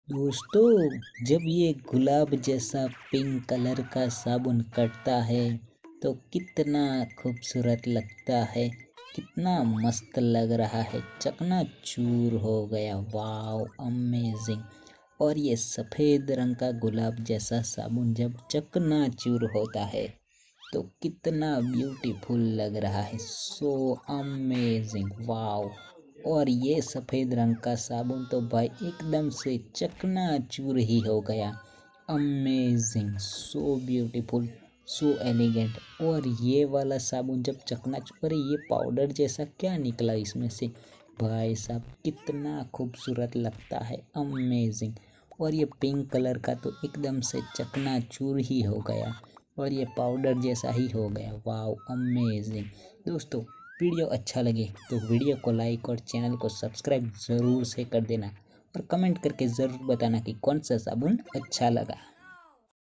दोस्तों, जब ये गुलाब जैसा पिंक कलर का साबुन कटता है तो कितना खूबसूरत लगता है। कितना मस्त लग रहा है, चकनाचूर हो गया। वाव, अमेजिंग। और ये सफ़ेद रंग का गुलाब जैसा साबुन जब चकनाचूर होता है तो कितना ब्यूटीफुल लग रहा है। सो अमेजिंग, वाव। और ये सफ़ेद रंग का साबुन तो भाई एकदम से चकनाचूर ही हो गया। Amazing, so beautiful, so elegant. और ये वाला साबुन जब चकनाचूर, अरे ये पाउडर जैसा क्या निकला इसमें से, भाई साहब कितना खूबसूरत लगता है। अमेजिंग। और ये पिंक कलर का तो एकदम से चकनाचूर ही हो गया और ये पाउडर जैसा ही हो गया। वाव, अमेजिंग। दोस्तों, वीडियो अच्छा लगे तो वीडियो को लाइक और चैनल को सब्सक्राइब ज़रूर से कर देना और कमेंट करके ज़रूर बताना कि कौन सा साबुन अच्छा लगा।